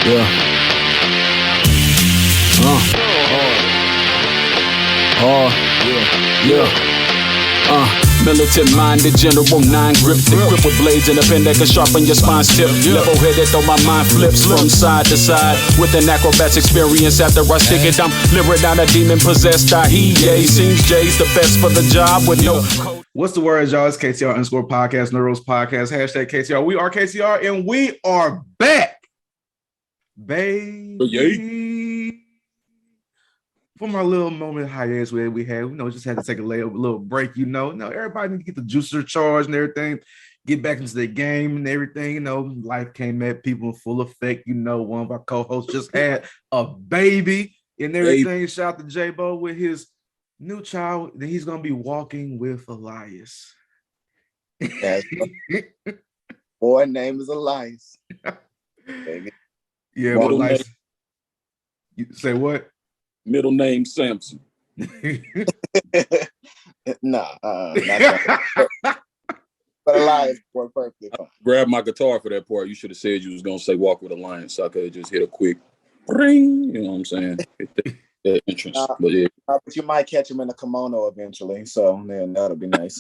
Yeah. Hard. Militant-minded general, 9 grip, the grip with blades and a pen that can sharpen your spine's tip. Level-headed, though my mind flips from side to side with an acrobat's experience. After I stick it, I'm lyric down a demon-possessed Dahiye. Seems Jay's the best for the job with no code. What's the word, y'all? It's KTR _ podcast, Neuros podcast, hashtag KTR. We are KTR, and we are back, baby. From our little moment hiatus we had, just had to take a little break, everybody need to get the juicer charged and everything, get back into the game and everything, life came at people in full effect, one of our co-hosts just had a baby and everything. Shout out to J-Bo with his new child that he's going to be walking with Elias. Boy, name is Elias. Yeah, but Elias, you say what? Middle name Samson. Not that. But Elias worked perfectly fine. Grab my guitar for that part. You should have said you was gonna say walk with a lion, so I could just hit a quick ring. You know what I'm saying? That entrance. But yeah. But you might catch him in a kimono eventually, so then that'll be nice.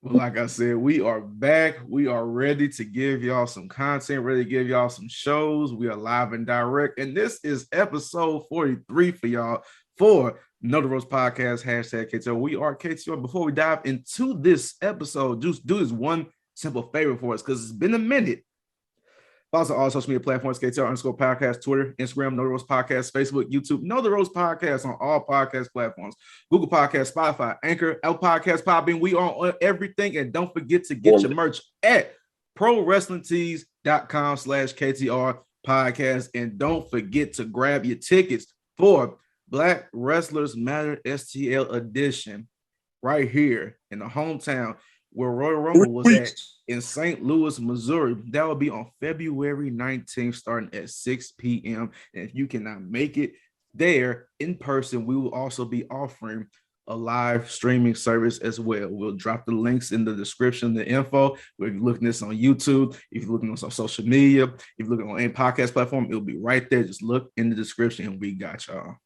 Well, like I said, we are back. We are ready to give y'all some content, ready to give y'all some shows. We are live and direct. And this is episode 43 for y'all for Ronda Rousey podcast, hashtag KTR. We are KTR. Before we dive into this episode, just do this one simple favor for us because it's been a minute. Follow us on all social media platforms, KTR _ podcast, Twitter, Instagram, Ronda Rousey podcast, Facebook, YouTube, Ronda Rousey podcast on all podcast platforms, Google Podcasts, Spotify, Anchor, Apple Podcasts, Podbean. We are on everything. And don't forget to get your merch at prowrestlingtees.com/KTR podcast. And don't forget to grab your tickets for Black Wrestlers Matter STL edition right here in the hometown where Royal Rumble was at in St. Louis, Missouri. That will be on February 19th, starting at 6 p.m. And if you cannot make it there in person, we will also be offering a live streaming service as well. We'll drop the links in the description, the info. If you're looking at this on YouTube, if you're looking at this on social media, if you're looking on any podcast platform, it'll be right there. Just look in the description and we got y'all.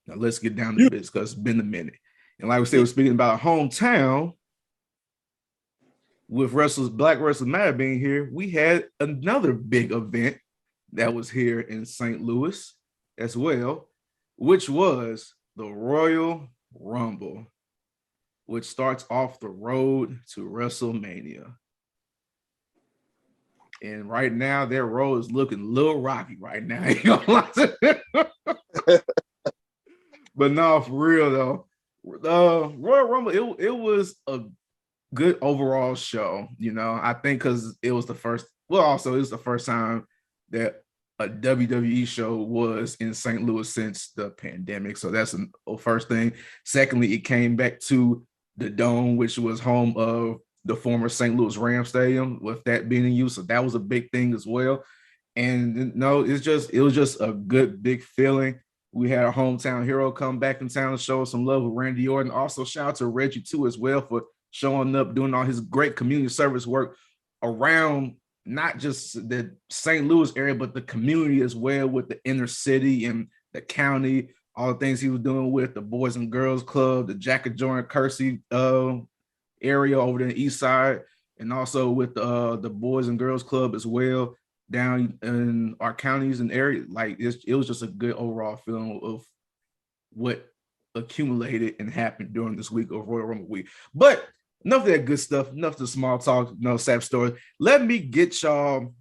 Now let's get down to this because it's been a minute. And like we said, we're speaking about hometown with Black Wrestlers Matter being here. We had another big event that was here in St. Louis as well, which was the Royal Rumble, which starts off the road to WrestleMania. And right now, their road is looking a little rocky right now. But no, for real though. Royal Rumble, it was a good overall show, I think because it was the first time that a WWE show was in St. Louis since the pandemic. So that's the first thing. Secondly, it came back to the Dome, which was home of the former St. Louis Rams Stadium, with that being in use. So that was a big thing as well. And no, it was just a good, big feeling. We had our hometown hero come back in town and show us some love with Randy Orton. Also, shout out to Reggie, too, as well, for showing up, doing all his great community service work around not just the St. Louis area, but the community as well, with the inner city and the county, all the things he was doing with the Boys and Girls Club, the Jack and Joan Kersey area over there on the east side, and also with the Boys and Girls Club as well down in our counties and area. Like it was just a good overall feeling of what accumulated and happened during this week of Royal Rumble week. But enough of that good stuff, enough of the small talk, no sad stories. Let me get y'all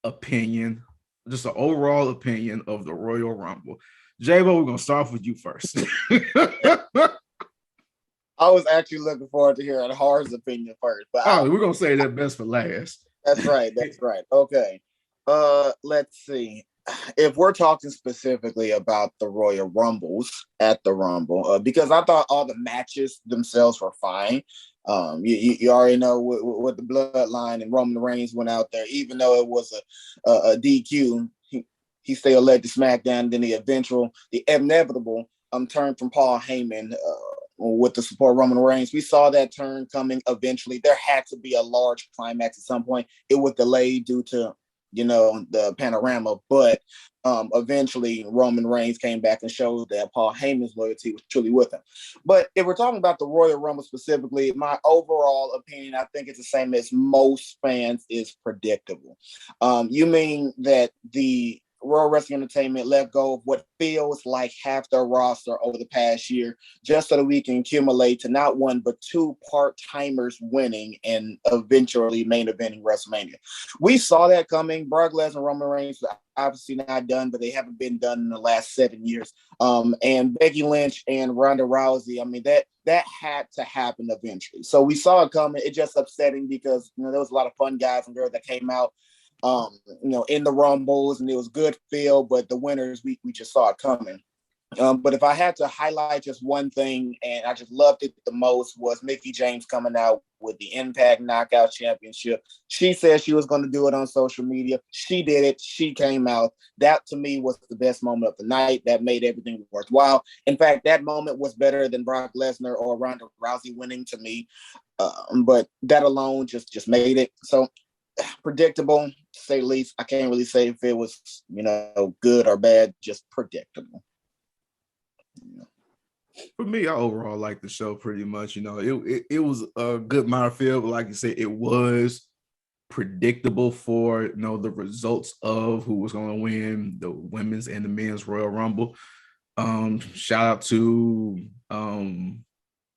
opinion, just an overall opinion of the Royal Rumble. J-Bo, we're gonna start off with you first. I was actually looking forward to hearing Harv's opinion first, but we're gonna say that best for last. That's right. Okay. Let's see. If we're talking specifically about the Royal Rumbles at the Rumble, because I thought all the matches themselves were fine. You already know with the Bloodline and Roman Reigns went out there, even though it was a DQ, he still led to SmackDown. Then the inevitable turn from Paul Heyman with the support of Roman Reigns. We saw that turn coming eventually. There had to be a large climax at some point. It was delayed due to, the panorama, but eventually Roman Reigns came back and showed that Paul Heyman's loyalty was truly with him. But if we're talking about the Royal Rumble specifically, my overall opinion, I think it's the same as most fans, is predictable. You mean that the Royal Wrestling Entertainment let go of what feels like half their roster over the past year, just so that we can accumulate to not one but two part-timers winning and eventually main eventing WrestleMania. We saw that coming. Brock Lesnar and Roman Reigns were obviously not done, but they haven't been done in the last 7 years. And Becky Lynch and Ronda Rousey, I mean, that had to happen eventually. So we saw it coming. It's just upsetting because there was a lot of fun guys and girls that came out in the Rumbles, and it was good feel, but the winners, we just saw it coming. But if I had to highlight just one thing, and I just loved it the most, was Mickie James coming out with the Impact Knockout Championship. She said she was going to do it on social media. She did it. She came out. That, to me, was the best moment of the night. That made everything worthwhile. In fact, that moment was better than Brock Lesnar or Ronda Rousey winning to me. But that alone just made it. So, predictable, to say the least. I can't really say if it was, good or bad, just predictable. For me, I overall like the show pretty much. It was a good amount of feel, but like you said, it was predictable for the results of who was going to win the women's and the men's Royal Rumble. Shout out to the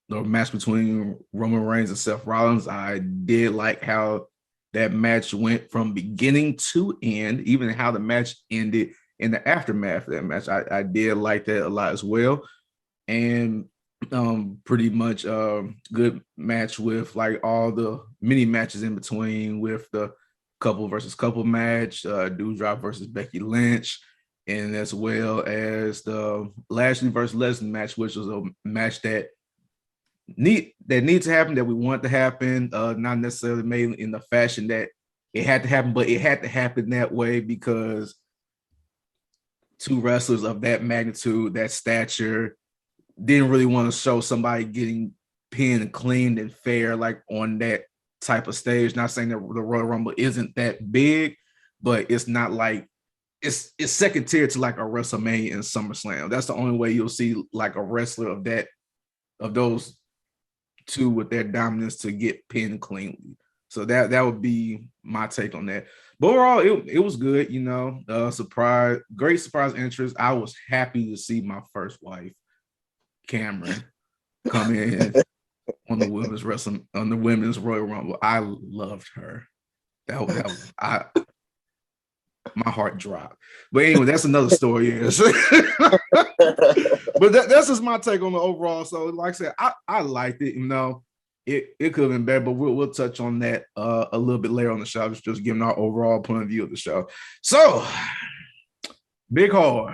match between Roman Reigns and Seth Rollins. I did like how that match went from beginning to end, even how the match ended in the aftermath of that match. I did like that a lot as well. And pretty much good match with like all the mini matches in between, with the couple versus couple match, Doudrop versus Becky Lynch, and as well as the Lashley versus Lesnar match, which was a match that needs to happen, that we want to happen, not necessarily made in the fashion that it had to happen, but it had to happen that way because two wrestlers of that magnitude, that stature, didn't really want to show somebody getting pinned and cleaned and fair like on that type of stage. Not saying that the Royal Rumble isn't that big, but it's not like it's second tier to like a WrestleMania and SummerSlam. That's the only way you'll see like a wrestler of those two with their dominance to get pinned cleanly. So that would be my take on that. But overall, it was good, great surprise entrance. I was happy to see my first wife, Cameron, come in on the women's Royal Rumble. I loved her. My heart dropped. But anyway, that's another story. Yes. But that's just my take on the overall. So, like I said, I liked it. It could have been better, but we'll touch on that a little bit later on the show. Just giving our overall point of view of the show. So, Big Harv,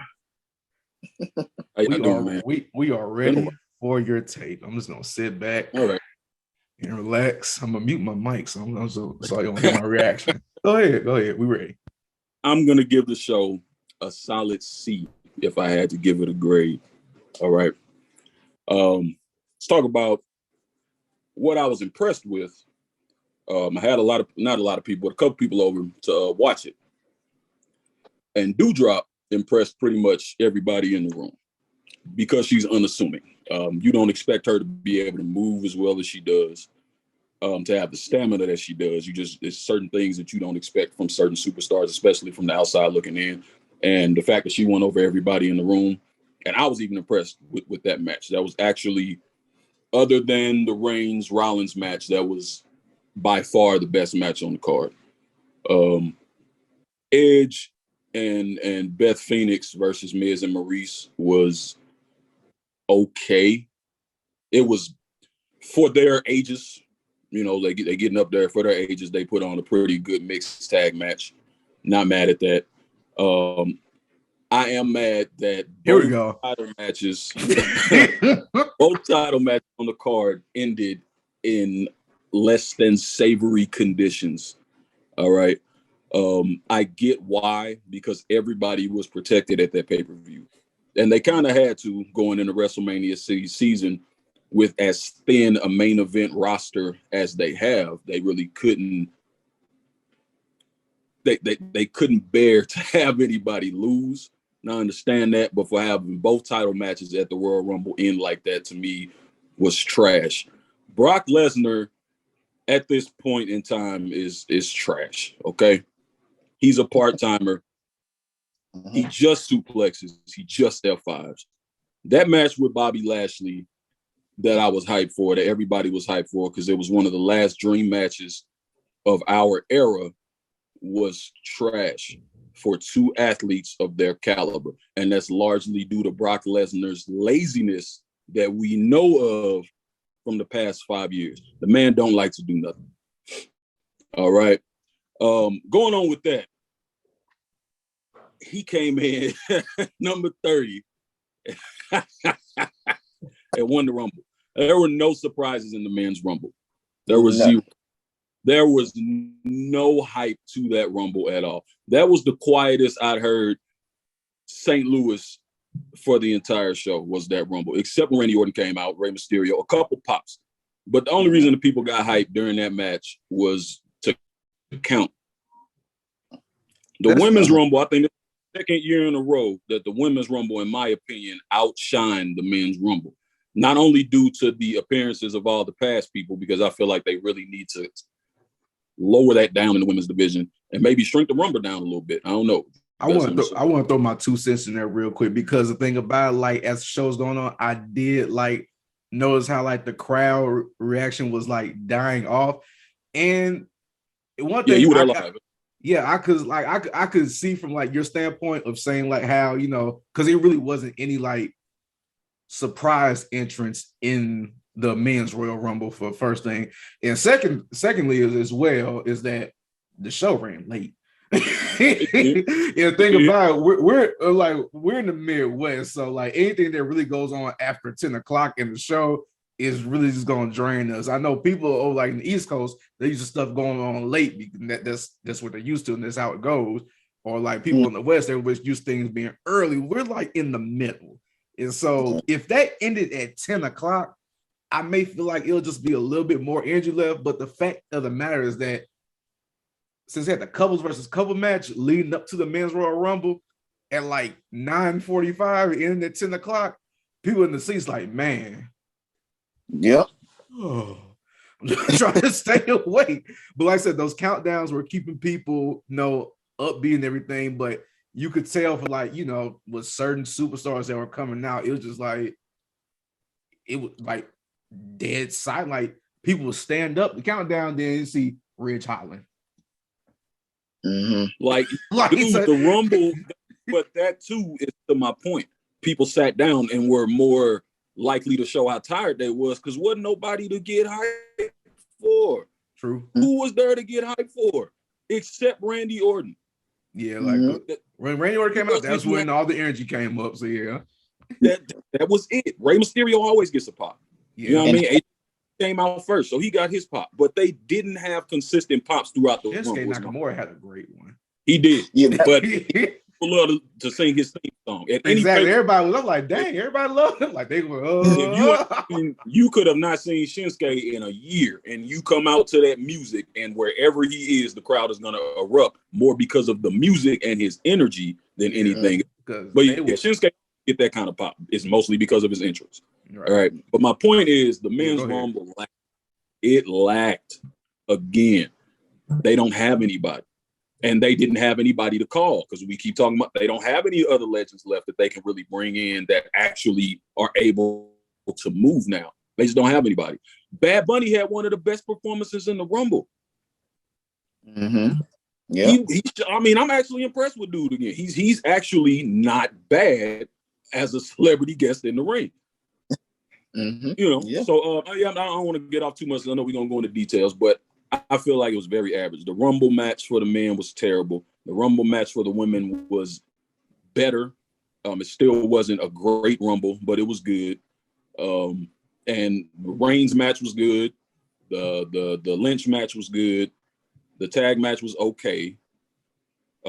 we are ready for your tape. I'm just gonna sit back, all right, and relax. I'm gonna mute my mic, so you don't hear my reaction. Go ahead. We ready. I'm gonna give the show a solid C if I had to give it a grade. All right. Let's talk about what I was impressed with. I had not a lot of people, but a couple people over to watch it. And Doudrop impressed pretty much everybody in the room because she's unassuming. You don't expect her to be able to move as well as she does, to have the stamina that she does. There's certain things that you don't expect from certain superstars, especially from the outside looking in. And the fact that she won over everybody in the room. And I was even impressed with that match. That was actually, other than the Reigns-Rollins match, that was by far the best match on the card. Edge and Beth Phoenix versus Miz and Maurice was okay. It was for their ages, they getting up there for their ages. They put on a pretty good mixed tag match. Not mad at that. I am mad that both title matches on the card ended in less than savory conditions. All right. I get why, because everybody was protected at that pay-per-view. And they kind of had to going into WrestleMania season with as thin a main event roster as they have, they really couldn't. They couldn't bear to have anybody lose. And I understand that, but for having both title matches at the Royal Rumble end like that, to me, was trash. Brock Lesnar at this point in time is trash. Okay, he's a part-timer. He just suplexes. He just F5s. That match with Bobby Lashley that I was hyped for, that everybody was hyped for, because it was one of the last dream matches of our era, was trash for two athletes of their caliber. And that's largely due to Brock Lesnar's laziness that we know of from the past 5 years. The man don't like to do nothing. All right. Going on with that, he came in number 30 and won the Rumble. There were no surprises in the men's Rumble. There was zero. There was no hype to that Rumble at all. That was the quietest I'd heard St. Louis for the entire show, was that Rumble, except when Randy Orton came out, Rey Mysterio, a couple pops. But the only reason the people got hyped during that match was to count. The women's Rumble, I think it's the second year in a row that the women's Rumble, in my opinion, outshined the men's Rumble. Not only due to the appearances of all the past people, because I feel like they really need to lower that down in the women's division and maybe shrink the Rumble down a little bit. I don't know. I want to throw my 2 cents in there real quick, because the thing about it, like, as the show's going on, I did like notice how like the crowd reaction was like dying off, and one thing, I could see from like your standpoint of saying like how, you know, because it really wasn't any like surprise entrance in the men's Royal Rumble, for first thing, and secondly as well is that the show ran late. And the thing about it, we're in the Midwest, so like anything that really goes on after 10 o'clock in the show is really just gonna drain us. I know people like in the East Coast, they used to stuff going on late because that's what they're used to, and that's how it goes. Or like people in the West, they're used to things being early. We're like in the middle. And so if that ended at 10 o'clock, I may feel like it'll just be a little bit more energy left. But the fact of the matter is that since they had the couples versus couple match leading up to the men's Royal Rumble at like 9:45 and ending at 10 o'clock, people in the seats like, man. Yep. Oh, I'm just trying to stay awake. But like I said, those countdowns were keeping people, you know, upbeat and everything. But you could tell for like, you know, with certain superstars that were coming out, it was just like, it was like dead silent. Like people would stand up, the countdown, then you see Ridge Holland. Like dude, the Rumble, but that too is to my point. People sat down and were more likely to show how tired they was, because wasn't nobody to get hyped for. True. Who was there to get hyped for except Randy Orton? Yeah, like when Randy Orton came out, that's when all the energy came up. So yeah, that was it. Rey Mysterio always gets a pop. Yeah. You know what I mean? AJ came out first, so he got his pop. But they didn't have consistent pops throughout the Rumble. Nakamura had a great one. He did, but people love to sing his theme song. Exactly. Everybody was like, dang, everybody loved him. Like they were. You could have not seen Shinsuke in a year, and you come out to that music, and wherever he is, the crowd is gonna erupt more because of the music and his energy than anything. But Shinsuke get that kind of pop. It's mostly because of his entrance. Right. All right. But my point is, the men's Rumble lacked again. They don't have anybody. And they didn't have anybody to call, because we keep talking about they don't have any other legends left that they can really bring in that actually are able to move now. They just don't have anybody. Bad Bunny had one of the best performances in the Rumble. Yeah. I mean, I'm actually impressed with dude again. He's actually not bad as a celebrity guest in the ring. You know, so I don't want to get off too much. I know we're gonna go into details, but I feel like it was very average. The Rumble match for the men was terrible. The Rumble match for the women was better. It still wasn't a great Rumble, but it was good. And the Reigns match was good. The Lynch match was good. The tag match was okay.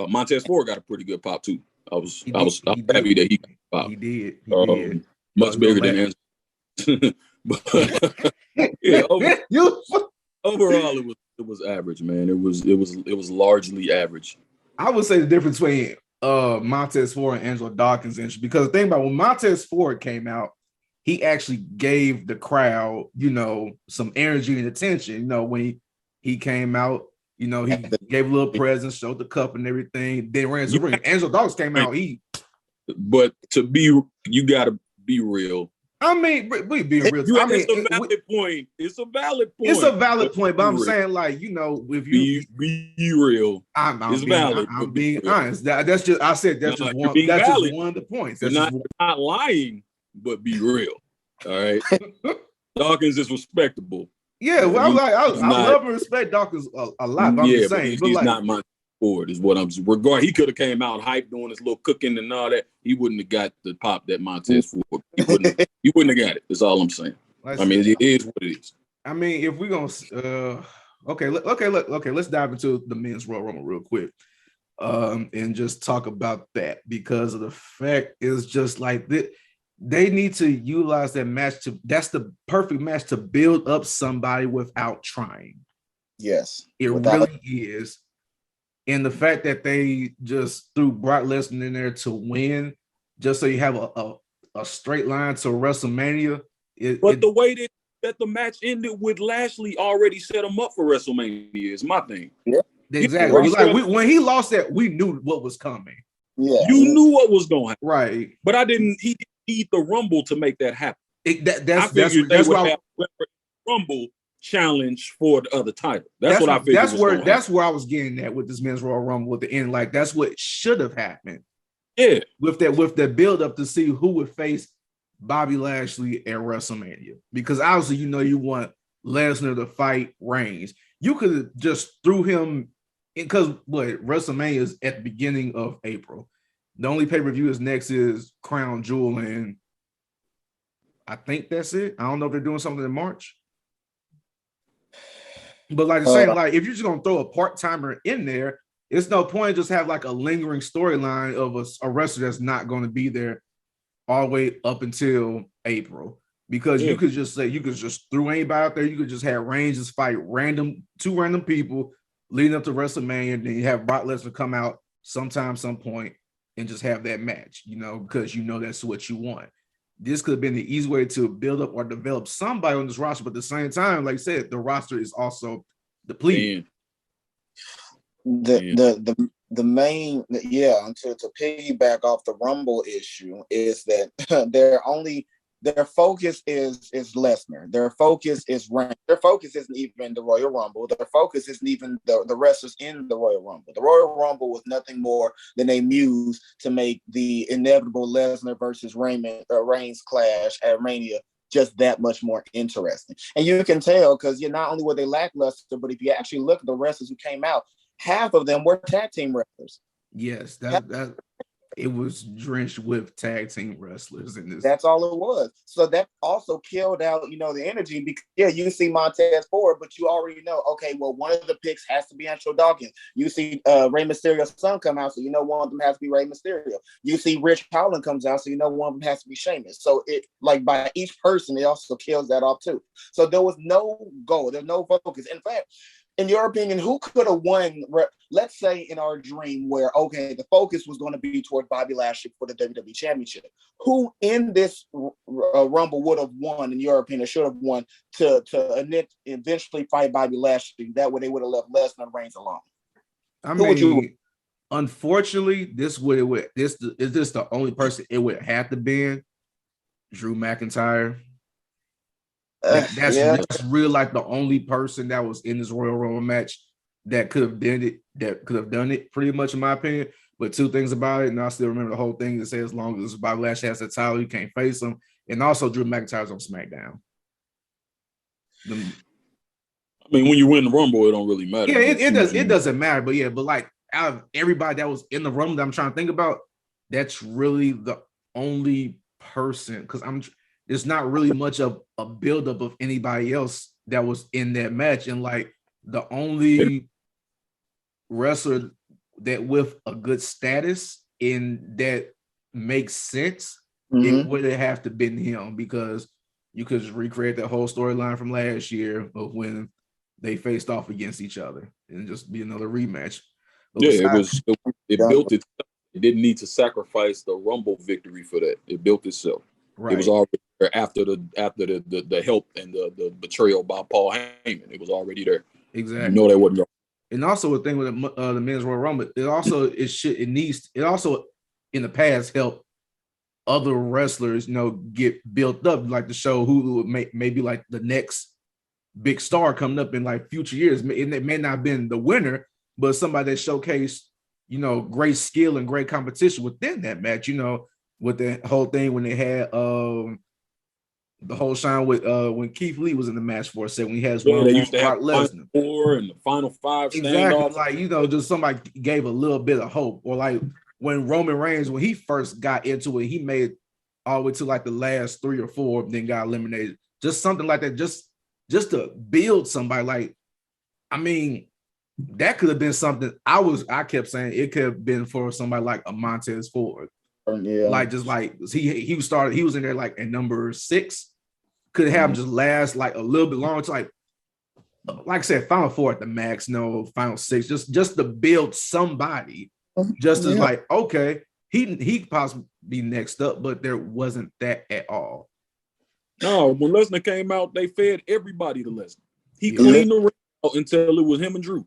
Montez Ford got a pretty good pop too. I was happy that he got a pop. He did. Much bigger than Anderson. But yeah, overall it was average, man. It was largely average. I would say the difference between Montez Ford and Angelo Dawkins because the thing about when Montez Ford came out, he actually gave the crowd, some energy and attention. When he came out, he gave a little presence, showed the cup and everything. Then ran to the ring. Angelo Dawkins came out, But you gotta be real. I mean, we being real. It's a valid point. It's a valid point. It's a valid point, but I'm saying, if you be real, it's valid. I'm being honest. That's just I said that's just one. That's just one of the points. You're not lying, but be real. All right. Dawkins is respectable. Yeah, well, I love and respect Dawkins a lot. But I'm just saying, he's not my forward. Is what I'm regard. He could have came out hyped doing his little cooking and all that. He wouldn't have got the pop that Montez Ford. He wouldn't have got it. That's all I'm saying. It is what it is. I mean, if we're gonna okay, let's dive into the men's Royal Rumble real quick. And just talk about that because of the fact is just like that. They need to utilize that match that's the perfect match to build up somebody without trying. Yes. It really is. And the fact that they just threw Brock Lesnar in there to win, just so you have a straight line to WrestleMania. The way that the match ended with Lashley already set him up for WrestleMania is my thing. Yeah, exactly. When he lost that, we knew what was coming. Yeah, you knew what was going to happen, right? But He didn't need the Rumble to make that happen. That's why Rumble challenge for the other title. That's what I figured. That's where I was getting at with this men's Royal Rumble at the end. Like that's what should have happened. Yeah, with the build up to see who would face Bobby Lashley at WrestleMania, because obviously you want Lesnar to fight Reigns. You could have just threw him in because WrestleMania is at the beginning of April. The only pay-per-view next is Crown Jewel, and I think that's it. I don't know if they're doing something in March. But like I say, if you're just gonna throw a part-timer in there, it's no point just have like a lingering storyline of a wrestler that's not going to be there all the way up until April. Because you could just throw anybody out there. You could just have Reigns just fight two random people leading up to WrestleMania, and then you have Brock Lesnar come out some point, and just have that match, because that's what you want. This could have been the easy way to build up or develop somebody on this roster, but at the same time, like I said, the roster is also depleted. The main to piggyback off the Rumble issue is that their focus is Lesnar. Their focus is Reigns. Their focus isn't even the Royal Rumble. Their focus isn't even the wrestlers in the Royal Rumble. The Royal Rumble was nothing more than a muse to make the inevitable Lesnar versus Reigns clash at Mania just that much more interesting. And you can tell because not only were they lackluster, but if you actually look at the wrestlers who came out, half of them were tag team wrestlers. Yes, that it was drenched with tag team wrestlers in this. That's all it was. So that also killed out, the energy. Because you see Montez Ford, but you already know, okay, well, one of the picks has to be Angelo Dawkins. You see Rey Mysterio's son come out, so one of them has to be Rey Mysterio. You see Rich Holland comes out, so one of them has to be Sheamus. So it by each person, it also kills that off too. So there was no goal, there's no focus. In fact, in your opinion, who could have won? Let's say in our dream where, the focus was going to be toward Bobby Lashley for the WWE Championship. Who in this Rumble would have won, in your opinion, should have won to eventually fight Bobby Lashley? That way they would have left Lesnar and Reigns alone. Unfortunately, this is this the only person it would have to be Drew McIntyre. That's really like the only person that was in this Royal Rumble match that could have done it pretty much, in my opinion. But two things about it, and I still remember the whole thing that says as long as Bobby Lashley has the title, you can't face him. And also Drew McIntyre's on SmackDown. When you win the Rumble, it don't really matter. Yeah, it doesn't matter. But like out of everybody that was in the Rumble that I'm trying to think about, that's really the only person, because there's not really much of a buildup of anybody else that was in that match. And like the only wrestler that with a good status in that makes sense, it would have to been him, because you could just recreate that whole storyline from last year of when they faced off against each other and just be another rematch. But Yeah, besides, it built itself. It didn't need to sacrifice the Rumble victory for that. It built itself. right. It was already there after the help and the betrayal by Paul Heyman. It was already there. Exactly. You know that wasn't wrong. And also a thing with the men's Royal Rumble, it also in the past helped other wrestlers, get built up, like to show who may be like the next big star coming up in like future years. And it may not have been the winner, but somebody that showcased, great skill and great competition within that match, with the whole thing when they had the whole shine with when Keith Lee was in the match for a second. When he has they used to Brock have Lesnar. Final 4 and the Final 5 Exactly. standoff. Like, just somebody gave a little bit of hope. Or like when Roman Reigns, when he first got into it, he made all the way to like the last 3 or 4, then got eliminated. Just something like that, just to build somebody. Like, I mean, that could have been something. I kept saying it could have been for somebody like a Montez Ford. Yeah. Like, just like he was in there like at number 6. Could have just last like a little bit longer. It's like I said, Final 4 at the max, no Final 6, just to build somebody, just as like, okay, he could possibly be next up, but there wasn't that at all. No, when Lesnar came out, they fed everybody to Lesnar. He cleaned the ring out until it was him and Drew.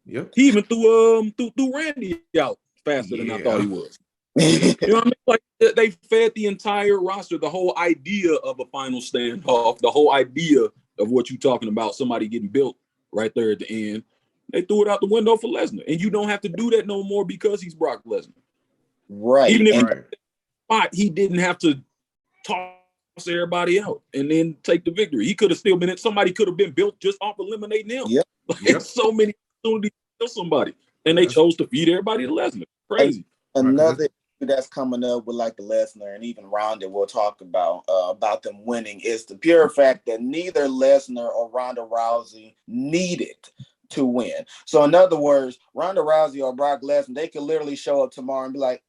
Yep. He even threw Randy out faster than I thought he was. You know what I mean? Like, they fed the entire roster the whole idea of a final standoff, the whole idea of what you're talking about, somebody getting built right there at the end. They threw it out the window for Lesnar. And you don't have to do that no more because he's Brock Lesnar. Right. Even if he didn't have to toss everybody out and then take the victory. He could have still been somebody could have been built just off eliminating him. Yep. So many opportunities to kill somebody. And they chose to feed everybody to Lesnar. Crazy. Another that's coming up with like the Lesnar and even Ronda we'll talk about them winning is the pure fact that neither Lesnar or Ronda Rousey needed to win. So in other words, Ronda Rousey or Brock Lesnar, they could literally show up tomorrow and be like,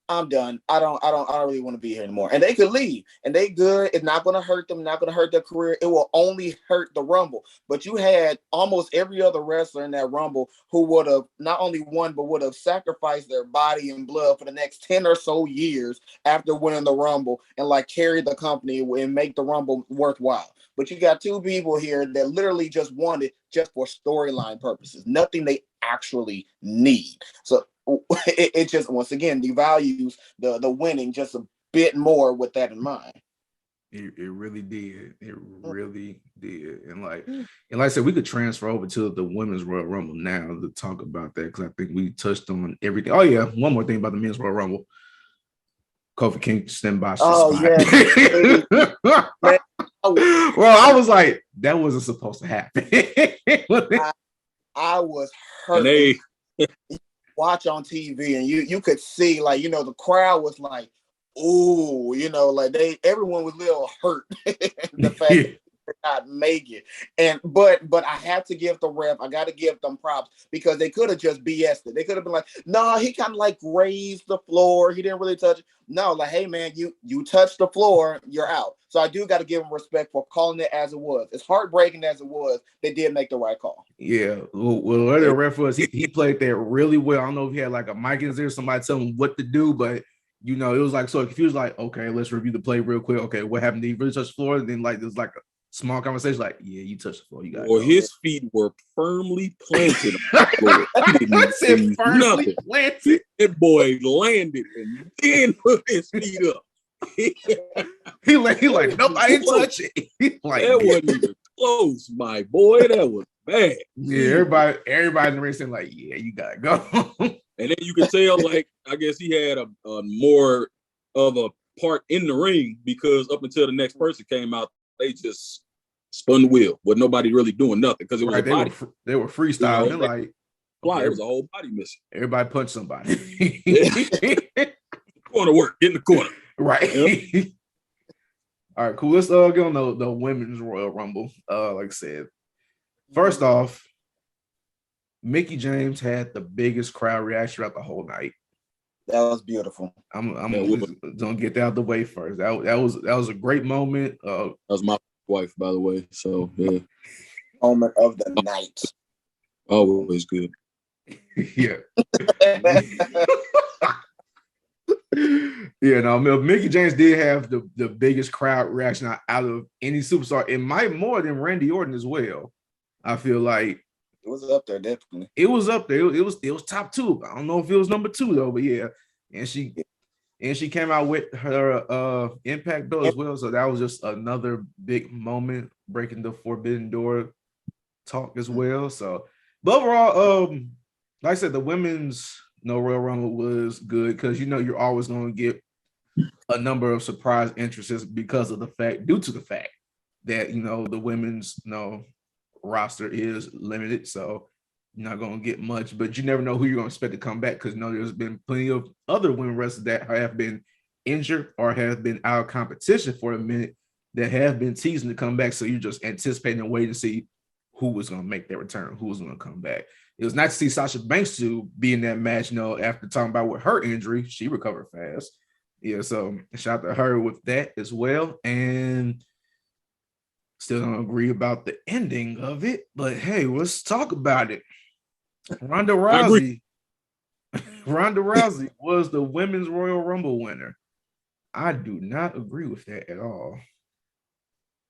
I'm done. I don't really want to be here anymore. And they could leave. And they good. It's not going to hurt them, not going to hurt their career. It will only hurt the Rumble. But you had almost every other wrestler in that Rumble who would have not only won, but would have sacrificed their body and blood for the next 10 or so years after winning the Rumble and like carry the company and make the Rumble worthwhile. But you got 2 people here that literally just won it just for storyline purposes. Nothing they actually need. So it just once again devalues the winning just a bit more with that in mind. It really did. It really did. And like I said, we could transfer over to the women's Royal Rumble now to talk about that because I think we touched on everything. Oh yeah, one more thing about the men's Royal Rumble. Kofi Kingston botched the spot. Yeah. Well, I was like, that wasn't supposed to happen. I was hurt. Watch on TV and you could see like the crowd was like, ooh, like everyone was a little hurt. The fact that they not make it. And but I had to give the ref, I got to give them props because they could have just BS'd it. They could have been like, no, he kind of like grazed the floor. He didn't really touch it. No, like, hey man, you touched the floor, you're out. So I do got to give him respect for calling it as it was. As heartbreaking as it was, they did make the right call. Yeah. Well, the ref was he played that really well. I don't know if he had like a mic in there, somebody tell him what to do, but it was like so confused, like, okay, let's review the play real quick. Okay, what happened? Did he really touch the floor? And then like there's like a small conversation, like, yeah, you touched the floor. You got his feet were firmly planted on the floor. He didn't see nothing. Planted. That boy landed and then put his feet up. he like, nope, I didn't touch it. Like, that wasn't even close, my boy. That was bad. Yeah, everybody in the ring saying like, yeah, you gotta go. And then you could tell, like, I guess he had a more of a part in the ring because up until the next person came out, they just spun the wheel with nobody really doing nothing because it was a body. They were freestyling. They're like, it was a whole body missing. Everybody punched somebody. Corner work, get in the corner. Right. Yep. All right, cool. Let's get on the women's Royal Rumble. Like I said, first off, Mickie James had the biggest crowd reaction throughout the whole night. That was beautiful. I'm gonna get that out the way first. That was a great moment. That was my wife, by the way. So yeah. Moment of the night. Always good. Yeah. Yeah, no, Mickie James did have the biggest crowd reaction out of any superstar. It might more than Randy Orton as well. I feel like it was up there, definitely. It was up there. It was top two. I don't know if it was number two though, but yeah. And she came out with her Impact belt as well. So that was just another big moment, breaking the Forbidden Door talk as well. So, but overall, like I said, the women's Royal Rumble was good because you're always going to get a number of surprise entrances due to the fact that the women's roster is limited. So you're not going to get much, but you never know who you're going to expect to come back because there's been plenty of other women wrestlers that have been injured or have been out of competition for a minute that have been teasing to come back. So you're just anticipating and waiting to see who was going to make their return, who was going to come back. It was nice to see Sasha Banks to be in that match, after talking about with her injury, she recovered fast. Yeah, so shout out to her with that as well. And still don't agree about the ending of it, but hey, let's talk about it. Ronda Rousey was the Women's Royal Rumble winner. I do not agree with that at all.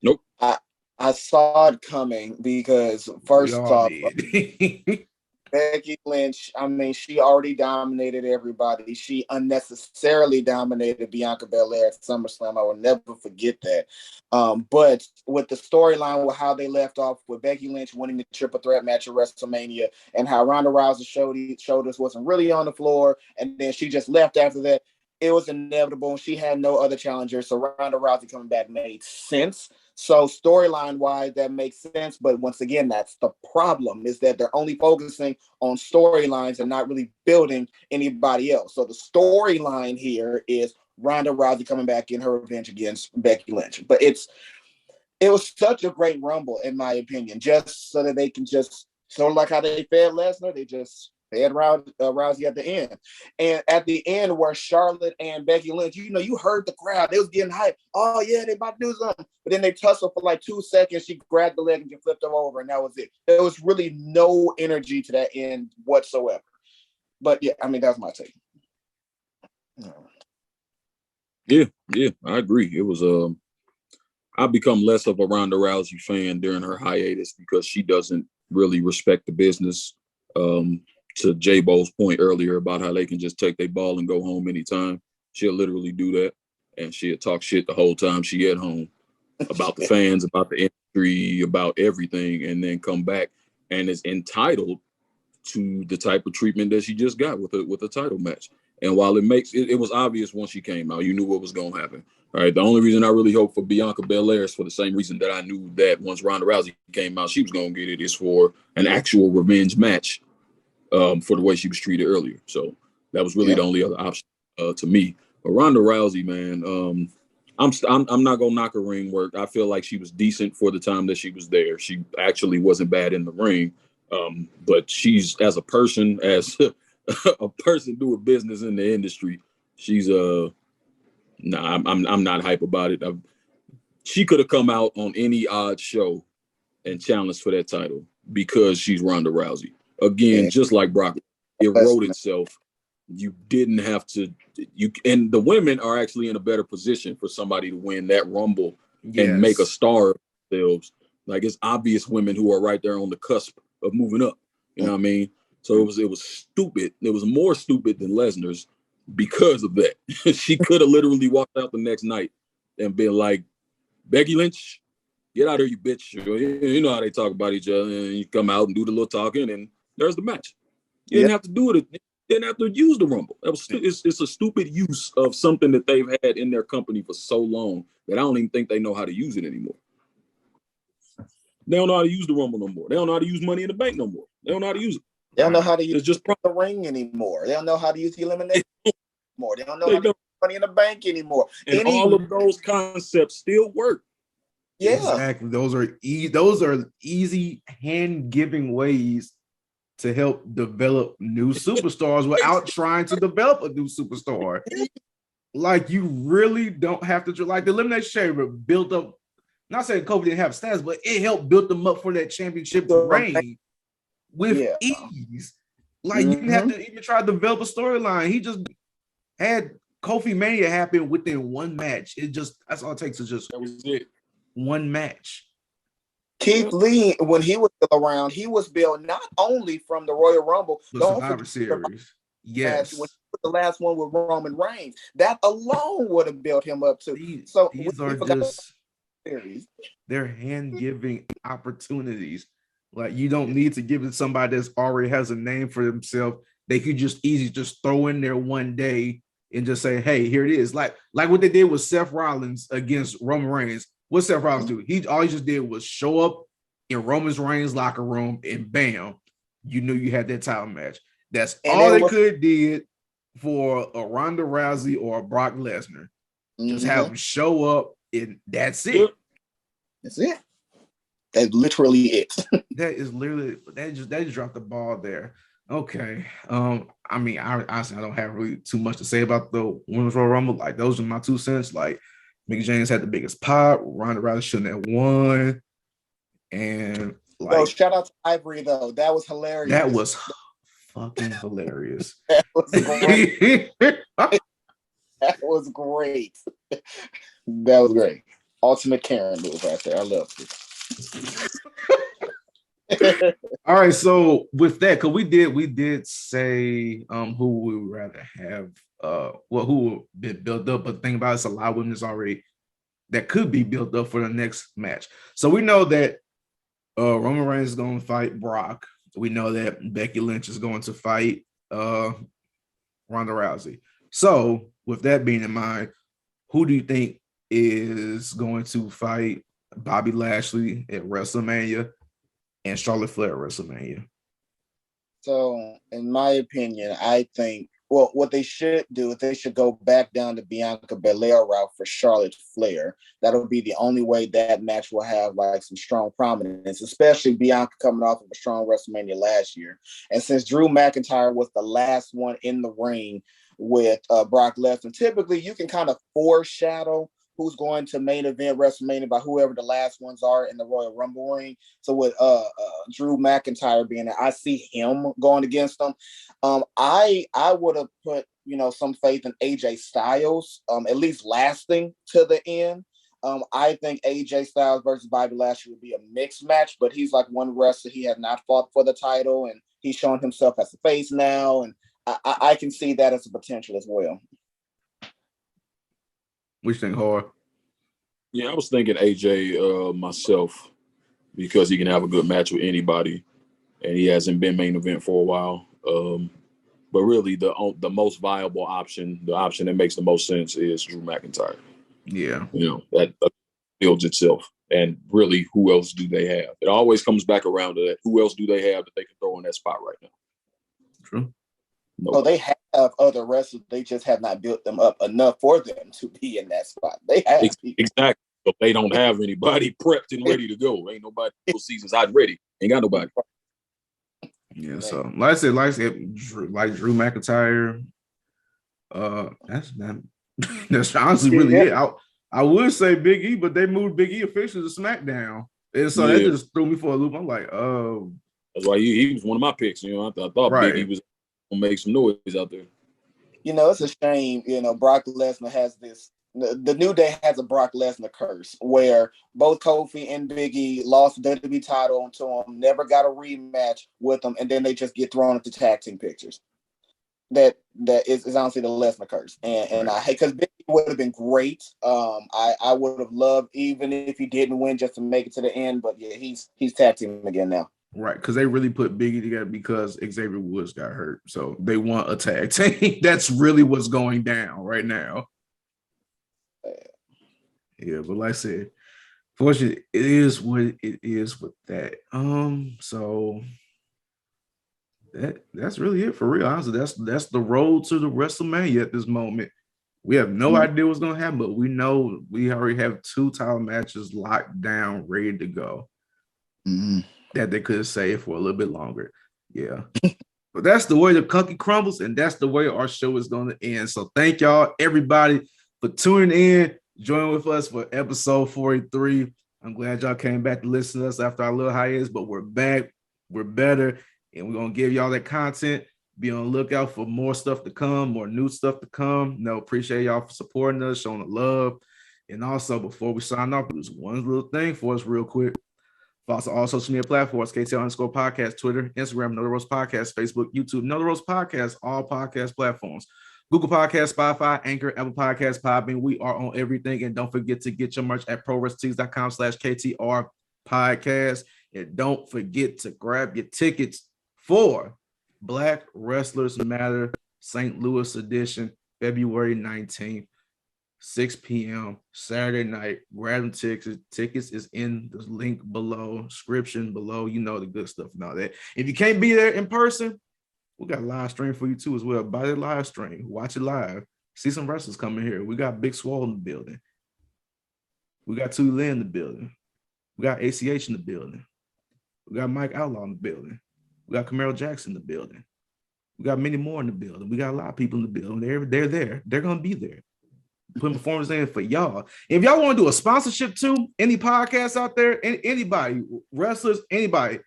Nope. I saw it coming because first off, Becky Lynch, she already dominated everybody. She unnecessarily dominated Bianca Belair at SummerSlam. I will never forget that. But with the storyline with how they left off with Becky Lynch winning the triple threat match at WrestleMania and how Ronda Rousey shoulders wasn't really on the floor and then she just left after that, it was inevitable. She had no other challenger. So Ronda Rousey coming back made sense. So storyline-wise, that makes sense. But once again, that's the problem, is that they're only focusing on storylines and not really building anybody else. So the storyline here is Ronda Rousey coming back in her revenge against Becky Lynch. But it was such a great Rumble, in my opinion, just so that they can just, sort of like how they fed Lesnar, they just fed Rousey at the end. And at the end where Charlotte and Becky Lynch, you heard the crowd. They was getting hyped. Oh, yeah, they about to do something. But then they tussled for like 2 seconds. She grabbed the leg and flipped her over, and that was it. There was really no energy to that end whatsoever. But, yeah, that's my take. Yeah, I agree. It was I've become less of a Ronda Rousey fan during her hiatus because she doesn't really respect the business. To J-Bo's point earlier about how they can just take their ball and go home anytime. She'll literally do that. And she'll talk shit the whole time she at home about the fans, about the industry, about everything, and then come back and is entitled to the type of treatment that she just got with a title match. And while it was obvious once she came out, you knew what was going to happen. All right. The only reason I really hope for Bianca Belair is for the same reason that I knew that once Ronda Rousey came out, she was going to get it, is for an actual revenge match. For the way she was treated earlier. So that was really the only other option to me. But Ronda Rousey, man, I'm not gonna knock her ring work. I feel like she was decent for the time that she was there. She actually wasn't bad in the ring. But she's, as a person doing business in the industry, she's I'm not hype about it. She could have come out on any odd show and challenged for that title because she's Ronda Rousey. Again, just like Brock, it wrote itself. You didn't have to. And the women are actually in a better position for somebody to win that Rumble and make a star of themselves. Like, it's obvious women who are right there on the cusp of moving up. You know what I mean? So it was stupid. It was more stupid than Lesnar's because of that. She could have literally walked out the next night and been like, Becky Lynch, get out of here, you bitch. You know how they talk about each other, and you come out and do the little talking, and there's the match. You didn't have to do it. You didn't have to use the Rumble. That was it's a stupid use of something that they've had in their company for so long that I don't even think they know how to use it anymore. They don't know how to use the Rumble no more. They don't know how to use Money in the Bank no more. They don't know how to use it. They don't know how to use the ring anymore. They don't know how to use the elimination anymore. They don't know how to use Money in the Bank anymore. And all of those concepts still work. Yeah, exactly. Those are easy hand-giving ways to help develop new superstars without trying to develop a new superstar. Like, you really don't have to, like, the Elimination Chamber built up, not saying Kofi didn't have stats, but it helped build them up for that championship reign with ease. Like, you didn't have to even try to develop a storyline. He just had Kofi Mania happen within one match. That's all it takes, is just that was it. One match. Keith Lee, when he was still around, he was built not only from the Royal Rumble, the Survivor Series. Yes. When the last one with Roman Reigns, that alone would have built him up too. These are just series. They're hand-giving opportunities. Like, you don't need to give it to somebody that's already has a name for themselves. They could just easily just throw in there one day and just say, hey, here it is. Like what they did with Seth Rollins against Roman Reigns. What Seth Rollins do? All he just did was show up in Roman Reigns' locker room, and bam, you knew you had that title match. That's all they could did for a Ronda Rousey or a Brock Lesnar. Just have them show up, and that's it. That's it. That's literally it. That is literally, they just dropped the ball there. Okay. I mean, honestly, I don't have really too much to say about the Women's Royal Rumble. Like, those are my 2 cents. Like, Mick James had the biggest pop. Ronda Rousey shouldn't have won. And like, shout out to Ivory though. That was hilarious. That was fucking hilarious. That was great. That was great. That was great. Ultimate Karen move right there. I love it. All right, so with that, because we did say who we would rather have, who would be built up, but the thing about it's a lot of women is already that could be built up for the next match. So we know that Roman Reigns is going to fight Brock. We know that Becky Lynch is going to fight Ronda Rousey. So with that being in mind, who do you think is going to fight Bobby Lashley at WrestleMania and Charlotte Flair at WrestleMania? So, in my opinion, I think, well, what they should do is they should go back down to Bianca Belair route for Charlotte Flair. That'll be the only way that match will have like some strong prominence, especially Bianca coming off of a strong WrestleMania last year. And since Drew McIntyre was the last one in the ring with Brock Lesnar, typically you can kind of foreshadow who's going to main event WrestleMania by whoever the last ones are in the Royal Rumble ring. So with Drew McIntyre being there, I see him going against them. I would have put, some faith in AJ Styles, at least lasting to the end. I think AJ Styles versus Bobby Lashley would be a mixed match, but he's like one wrestler. He had not fought for the title, and he's showing himself as a face now. And I can see that as a potential as well. What you think, Harv? Yeah, I was thinking AJ myself, because he can have a good match with anybody, and he hasn't been main event for a while. But really, the most viable option, the option that makes the most sense, is Drew McIntyre. Yeah, that builds itself. And really, who else do they have? It always comes back around to that. Who else do they have that they can throw in that spot right now? True. So they have other wrestlers. They just have not built them up enough for them to be in that spot. They have exactly. So they don't have anybody prepped and ready to go. Ain't nobody full seasons out ready. Ain't got nobody. Yeah. So like I said, Drew McIntyre. That's honestly really it. I would say Big E, but they moved Big E officially to SmackDown, and so that just threw me for a loop. I'm like, oh. That's why he was one of my picks. I thought Big E was gonna make some noise out there. It's a shame. Brock Lesnar has this. The New Day has a Brock Lesnar curse where both Kofi and Big E lost the WWE title to him, never got a rematch with them, and then they just get thrown into tag team pictures. That is honestly the Lesnar curse, and I hate, because Big E would have been great. I would have loved, even if he didn't win, just to make it to the end. But yeah, he's tag team again now. Right, because they really put Big E together because Xavier Woods got hurt, so they want a tag team. That's really what's going down right now. Yeah, but like I said, fortunately, it is what it is with that. So that's really it for real. Honestly, that's the road to the WrestleMania at this moment. We have no idea what's gonna happen, but we know we already have 2 title matches locked down, ready to go. That they could save for a little bit longer. Yeah. But that's the way the cookie crumbles, and that's the way our show is going to end. So thank y'all, everybody, for tuning in, joining with us for episode 43. I'm glad y'all came back to listen to us after our little hiatus, but we're back. We're better, and we're going to give y'all that content. Be on the lookout for more stuff to come, more new stuff to come. Appreciate y'all for supporting us, showing the love. And also, before we sign off, there's one little thing for us real quick. Follow us on all social media platforms, KTR_podcast, Twitter, Instagram, Know the Roast Podcast, Facebook, YouTube, Know the Roast Podcast, all podcast platforms. Google Podcasts, Spotify, Anchor, Apple Podcasts, Podbean. We are on everything. And don't forget to get your merch at ProWrestlingTees.com/KTR Podcast. And don't forget to grab your tickets for Black Wrestlers Matter St. Louis edition, February 19th. 6 p.m. Saturday night. Grab them tickets. Tickets is in the link below, description below. You know the good stuff and all that. If you can't be there in person, we got a live stream for you too as well. Buy the live stream. Watch it live. See some wrestlers coming here. We got Big Swole in the building. We got Tuli Lynn in the building. We got ACH in the building. We got Mike Outlaw in the building. We got Camaro Jackson in the building. We got many more in the building. We got a lot of people in the building. They're there. They're going to be there. Putting performance in for y'all. If y'all want to do a sponsorship too, any podcasts out there, anybody, wrestlers, anybody,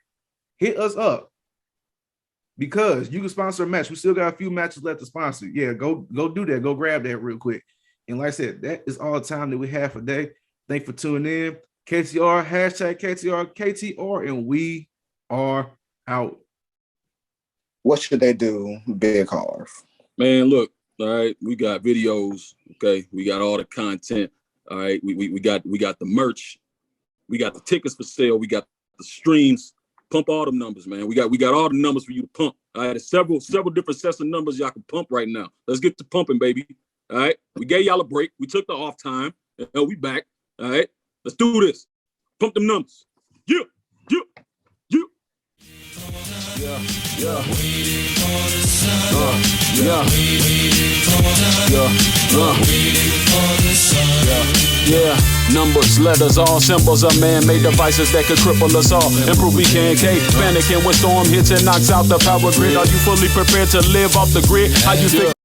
hit us up because you can sponsor a match. We still got a few matches left to sponsor. Yeah, go do that. Go grab that real quick. And like I said, that is all the time that we have for today. Thanks for tuning in. KTR, #KTR, and we are out. What should they do, Big Harv? Man, look. All right, we got videos. Okay, we got all the content. All right, we got the merch. We got the tickets for sale. We got the streams. Pump all them numbers, man. We got all the numbers for you to pump. All right, there's several different sets of numbers y'all can pump right now. Let's get to pumping, baby. All right, we gave y'all a break. We took the off time. We back. All right, let's do this. Pump them numbers. Yeah. Numbers, letters, all symbols of man-made devices that could cripple us all. Improve we can panicking when storm hits and knocks out the power grid. Are you fully prepared to live off the grid? How you think?